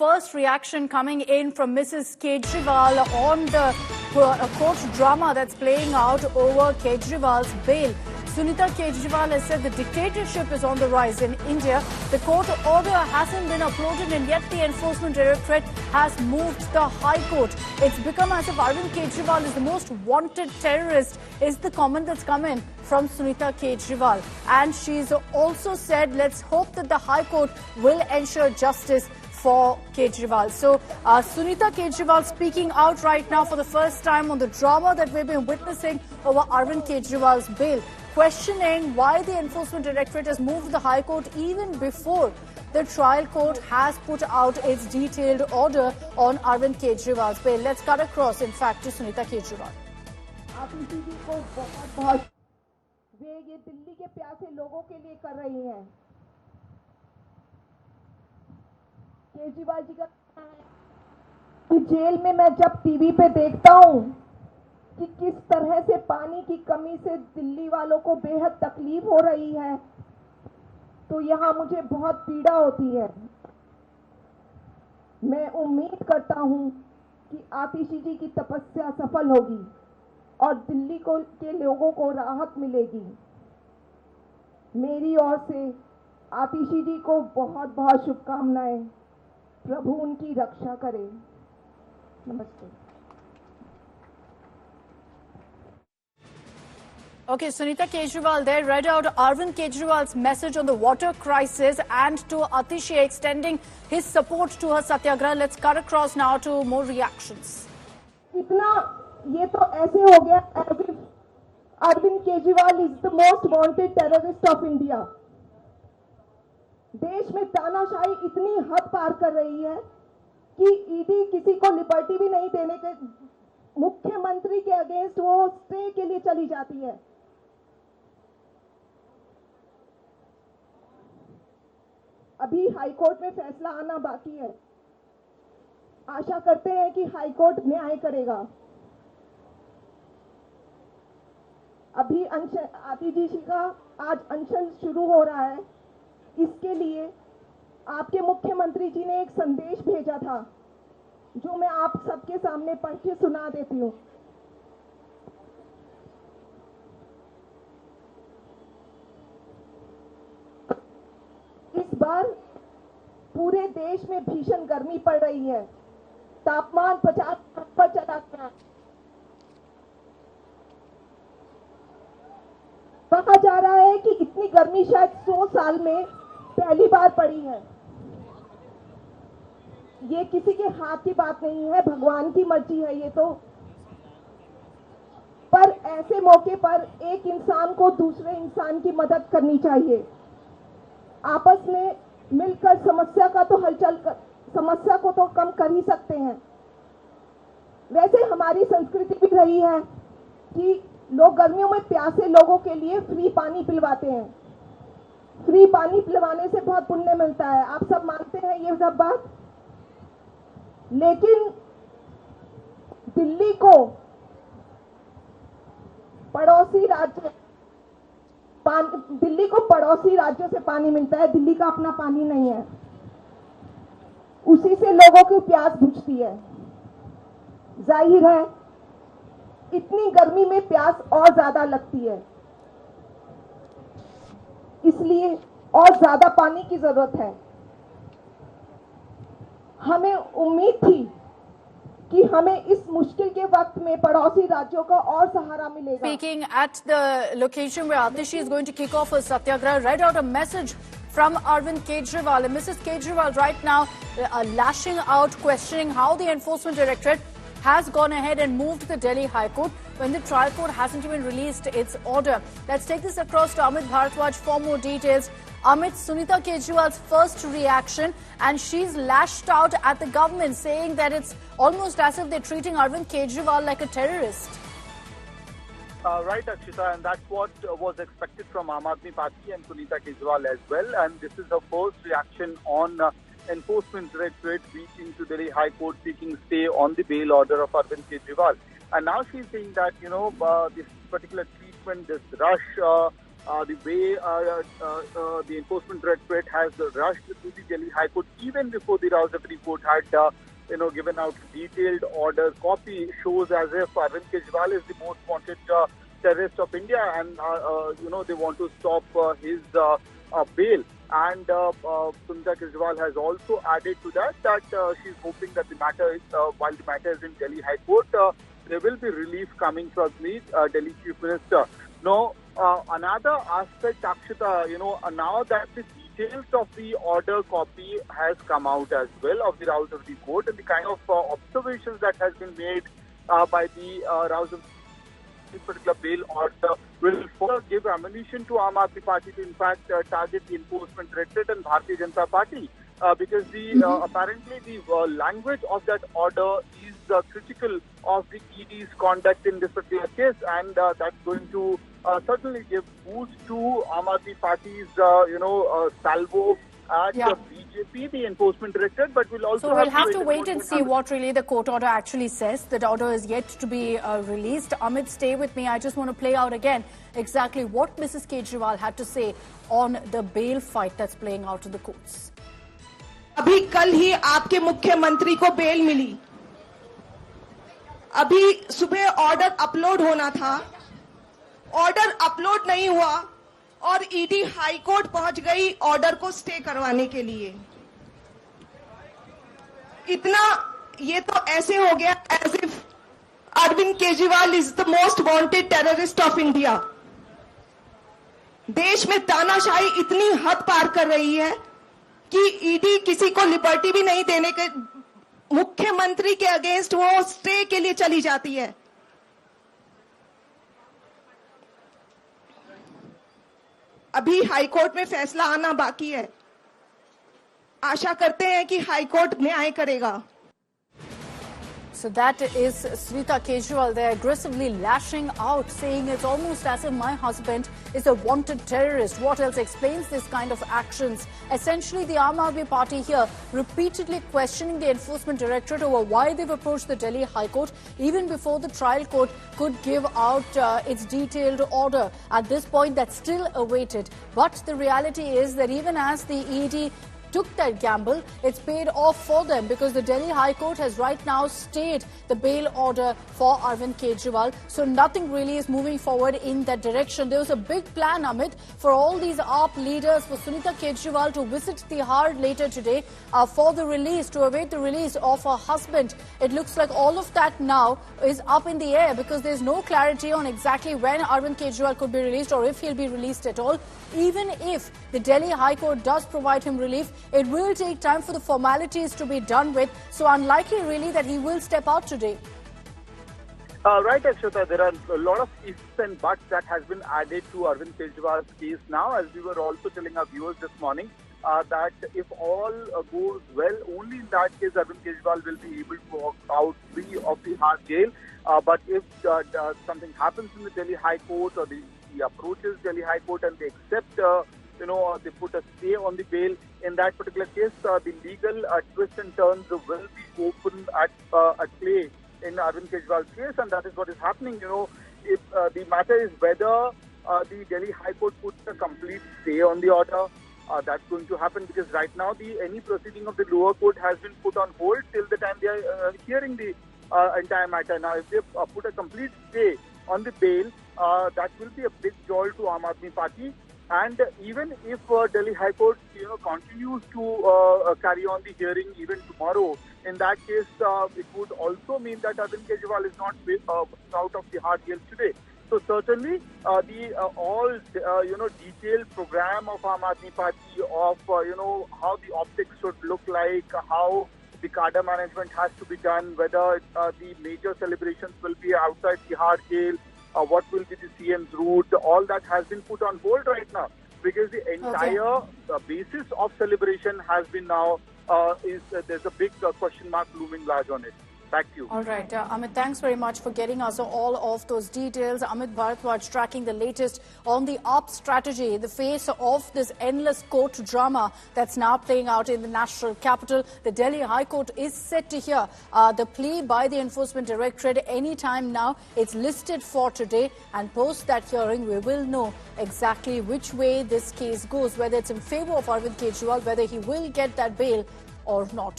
first reaction coming in from Mrs. Kejriwal on the court drama that's playing out over Kejriwal's bail. Sunita Kejriwal has said the dictatorship is on the rise in India. The court order hasn't been uploaded and yet the Enforcement Directorate has moved the High Court. It's become as if Arvind Kejriwal is the most wanted terrorist, is the comment that's come in from Sunita Kejriwal. And she's also said, let's hope that the High Court will ensure justice for Kejriwal. So Sunita Kejriwal speaking out right now for the first time on the drama that we've been witnessing over Arvind Kejriwal's bail, questioning why the Enforcement Directorate has moved the High Court even before the trial court has put out its detailed order on Arvind Kejriwal's bail. Let's cut across, in fact, to Sunita Kejriwal. वे ये दिल्ली के प्यासे लोगों के लिए कर रही हैं। केजरीवाल जी का कि जेल में मैं जब टीवी पे देखता हूँ कि किस तरह से पानी की कमी से दिल्ली वालों को बेहद तकलीफ हो रही है, तो यहाँ मुझे बहुत पीड़ा होती है। मैं उम्मीद करता हूँ कि आतिशी जी की तपस्या सफल होगी और दिल्ली के लोगों को राहत मिलेगी। मेरी ओर से आतिशी जी को बहुत बहुत शुभकामनाएं। प्रभु उनकी रक्षा करे। नमस्ते। Okay, Sunita Kejriwal there read out Arvind Kejriwal's message on the water crisis and to Atishi extending his support to her satyagraha. Let's cut across now to more reactions. ये तो ऐसे हो गया Arvind Kejriwal is the most wanted terrorist of India. देश में तानाशाही इतनी हद पार कर रही है कि ईडी किसी को लिबर्टी भी नहीं देने के मुख्यमंत्री के अगेंस्ट वो स्टे के लिए चली जाती है। अभी हाईकोर्ट में फैसला आना बाकी है। आशा करते हैं कि हाईकोर्ट न्याय करेगा। अभी आतिशी जी का आज अनशन शुरू हो रहा है। इसके लिए आपके मुख्यमंत्री जी ने एक संदेश भेजा था जो मैं आप सबके सामने पढ़ के सुना देती हूँ। इस बार पूरे देश में भीषण गर्मी पड़ रही है। तापमान 50 पर चला गया। कहा जा रहा है कि इतनी गर्मी शायद 100 साल में पहली बार पड़ी है। ये किसी के हाथ की बात नहीं है, भगवान की मर्जी है ये तो। पर ऐसे मौके पर एक इंसान को दूसरे इंसान की मदद करनी चाहिए। आपस में मिलकर समस्या को तो कम कर ही सकते हैं। वैसे हमारी संस्कृति भी रही है कि लोग गर्मियों में प्यासे लोगों के लिए फ्री पानी पिलवाते हैं। फ्री पानी पिलवाने से बहुत पुण्य मिलता है। आप सब मानते हैं ये सब बात। लेकिन दिल्ली को पड़ोसी राज्यों से पानी मिलता है। दिल्ली का अपना पानी नहीं है। उसी से लोगों की प्यास बुझती है। जाहिर है इतनी गर्मी में प्यास और ज्यादा लगती है, इसलिए और ज्यादा पानी की जरूरत है। हमें उम्मीद थी कि हमें इस मुश्किल के वक्त में पड़ोसी राज्यों का और सहारा मिलेगा। Speaking at the location where Atishi is going to kick off her satyagraha, read out a message from Arvind Kejriwal. And Mrs. Kejriwal right now lashing out, questioning how the Enforcement Directorate has gone ahead and moved the Delhi High Court when the trial court hasn't even released its order. Let's take this across to Amit Bharadwaj for more details. Amit, Sunita Kejriwal's first reaction, and she's lashed out at the government, saying that it's almost as if they're treating Arvind Kejriwal like a terrorist. Right, Akshita, and that's what was expected from Aam Aadmi Party and Sunita Kejriwal as well. And this is her first reaction on Enforcement Directorate reaching to Delhi High Court seeking stay on the bail order of Arvind Kejriwal. And now she's saying that, this particular treatment, this rush the way the Enforcement Directorate has rushed to the Delhi High Court even before the Rawalpindi Court had given out detailed order copy, shows as if Arvind Kejriwal is the most wanted terrorist of India, and they want to stop his bail. And Sunita Kejriwal has also added to that she's hoping that the matter is, while the matter is in Delhi High Court, there will be relief coming from the Delhi Chief Minister. Now, another aspect, Akshita, now that the details of the order copy has come out as well of the Rawalpindi Court, and the kind of observations that has been made by the Rawalpindi particular bail order will further give ammunition to Aam Aadmi Party to in fact target the Enforcement Directorate and Bharatiya Janata Party, because the apparently the language of that order is critical of the ED's conduct in this particular case, and that's going to certainly give boost to Aam Aadmi Party's salvo at BJP, the Enforcement Directorate, but we'll also have to wait and see what really the court order actually says. The order is yet to be released. Amit, stay with me. I just want to play out again exactly what Mrs. Kejriwal had to say on the bail fight that's playing out in the courts. अभी कल ही आपके मुख्यमंत्री को bell मिली. अभी सुबह order upload होना था, order upload नहीं हुआ और ईडी हाई कोर्ट पहुंच गई ऑर्डर को स्टे करवाने के लिए. इतना ये तो ऐसे हो गया as if Arvind Kejriwal is the most wanted terrorist of India. देश में तानाशाही इतनी हद पार कर रही है कि ईडी किसी को लिबर्टी भी नहीं देने के, मुख्यमंत्री के अगेंस्ट वो स्टे के लिए चली जाती है. अभी हाईकोर्ट में फैसला आना बाकी है. आशा करते हैं कि हाईकोर्ट न्याय करेगा. So that is Sunita Kejriwal there aggressively lashing out, saying it's almost as if my husband is a wanted terrorist. What else explains this kind of actions? Essentially, the Aam Aadmi Party here repeatedly questioning the Enforcement Directorate over why they've approached the Delhi High Court even before the trial court could give out its detailed order. At this point, that's still awaited. But the reality is that even as the ED took that gamble, it's paid off for them, because the Delhi High Court has right now stayed the bail order for Arvind Kejriwal. So nothing really is moving forward in that direction. There was a big plan, Amit, for all these AAP leaders, for Sunita Kejriwal to visit Tihar later today for the release, to await the release of her husband. It looks like all of that now is up in the air, because there's no clarity on exactly when Arvind Kejriwal could be released or if he'll be released at all. Even if the Delhi High Court does provide him relief, it will take time for the formalities to be done with. So unlikely really that he will step out today. Right, Akshata, there are a lot of ifs and buts that has been added to Arvind Kejriwal's case now, as we were also telling our viewers this morning, that if all goes well, only in that case Arvind Kejriwal will be able to walk out free of the Tihar jail. But if something happens in the Delhi High Court, or the approaches Delhi High Court and they accept they put a stay on the bail, in that particular case, the legal twists and turns will be open at play in Arvind Kejriwal's case, and that is what is happening. If the matter is whether the Delhi High Court puts a complete stay on the order, that's going to happen, because right now any proceeding of the lower court has been put on hold till the time they are hearing the entire matter. Now, if they put a complete stay on the bail, that will be a big jolt to Aam Aadmi Party. And even if Delhi High Court, continues to carry on the hearing even tomorrow, in that case, it would also mean that Arvind Kejriwal is not out of the hard jail today. So certainly, the detailed program of Aam Aadmi Party of how the optics should look like, how the cadre management has to be done, whether the major celebrations will be outside the hard jail. What will be the CM's route? All that has been put on hold right now, because the entire basis of celebration has been now there's a big question mark looming large on it. Back to you. All right, Amit, thanks very much for getting us all of those details. Amit Bharadwaj tracking the latest on the AAP strategy in the face of this endless court drama that's now playing out in the national capital. The Delhi High Court is set to hear the plea by the Enforcement Directorate any time now. It's listed for today, and post that hearing, we will know exactly which way this case goes, whether it's in favor of Arvind Kejriwal, whether he will get that bail or not.